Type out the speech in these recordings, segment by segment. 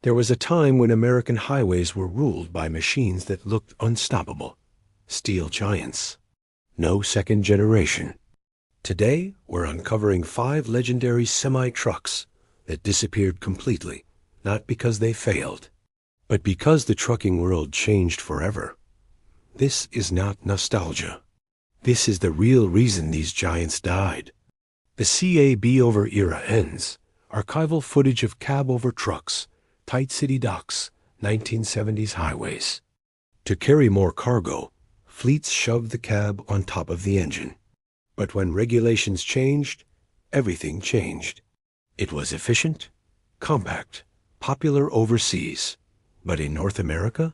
There was a time when American highways were ruled by machines that looked unstoppable. Steel giants. No second generation. Today, we're uncovering 5 legendary semi-trucks that disappeared completely, not because they failed, but because the trucking world changed forever. This is not nostalgia. This is the real reason these giants died. The CAB over era ends. Archival footage of cab over trucks, tight city docks, 1970s highways. To carry more cargo, fleets shoved the cab on top of the engine. But when regulations changed, everything changed. It was efficient, compact, popular overseas. But in North America?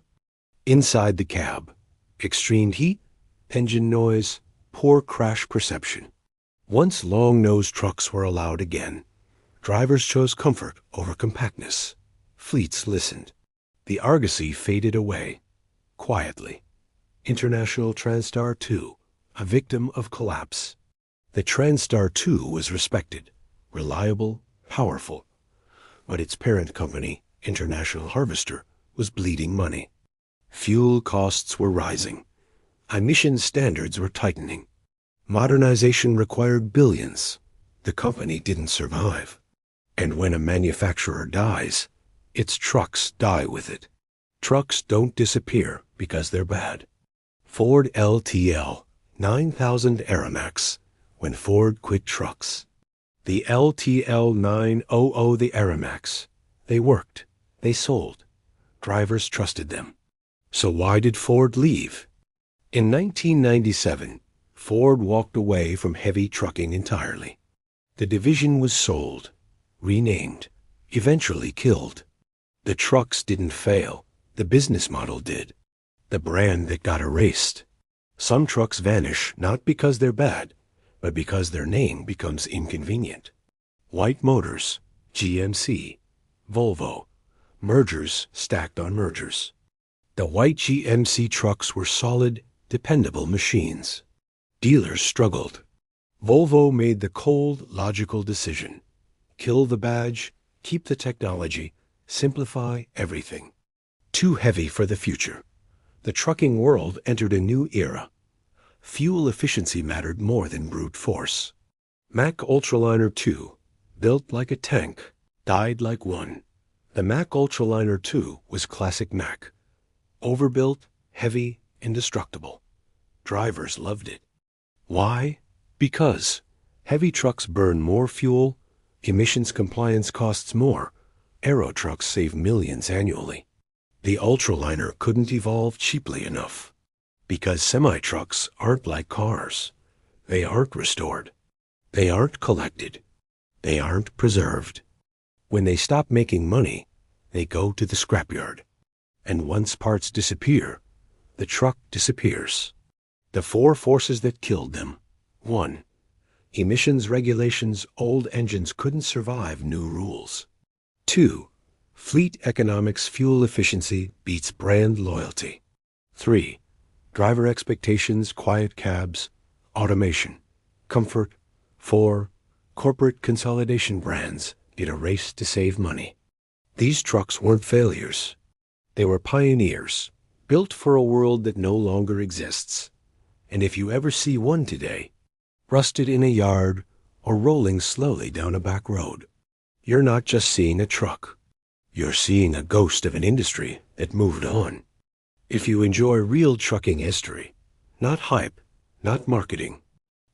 Inside the cab, extreme heat, engine noise, poor crash perception. Once long-nosed trucks were allowed again, drivers chose comfort over compactness. Fleets listened. The argosy faded away, quietly. International Transstar II, a victim of collapse. The Transstar II was respected, reliable, powerful. But its parent company, International Harvester, was bleeding money. Fuel costs were rising. Emission standards were tightening. Modernization required billions. The company didn't survive. And when a manufacturer dies, its trucks die with it. Trucks don't disappear because they're bad. Ford LTL, 9,000 Aramacs, when Ford quit trucks. The LTL 900, the Aramacs. They worked. They sold. Drivers trusted them. So why did Ford leave? In 1997, Ford walked away from heavy trucking entirely. The division was sold, renamed, eventually killed. The trucks didn't fail. The business model did. The brand that got erased. Some trucks vanish not because they're bad, but because their name becomes inconvenient. White Motors, GMC, Volvo, mergers stacked on mergers. The white GMC trucks were solid, dependable machines. Dealers struggled. Volvo made the cold, logical decision. Kill the badge, keep the technology, simplify everything. Too heavy for the future. The trucking world entered a new era. Fuel efficiency mattered more than brute force. Mack Ultraliner II, built like a tank, died like one. The Mack Ultraliner II was classic Mack. Overbuilt, heavy, indestructible. Drivers loved it. Why? Because heavy trucks burn more fuel, emissions compliance costs more, aero trucks save millions annually. The Ultraliner couldn't evolve cheaply enough. Because semi-trucks aren't like cars. They aren't restored. They aren't collected. They aren't preserved. When they stop making money, they go to the scrapyard. And once parts disappear, the truck disappears. The 4 forces that killed them. 1. Emissions regulations. Old engines couldn't survive new rules. 2. Fleet economics. Fuel efficiency beats brand loyalty. 3. Driver expectations. Quiet cabs. Automation. Comfort. 4. Corporate consolidation. Brands did a race to save money. These trucks weren't failures. They were pioneers, built for a world that no longer exists. And if you ever see one today, rusted in a yard or rolling slowly down a back road, you're not just seeing a truck. You're seeing a ghost of an industry that moved on. If you enjoy real trucking history, not hype, not marketing,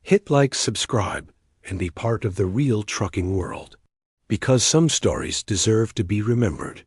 hit like, subscribe, and be part of the real trucking world. Because some stories deserve to be remembered.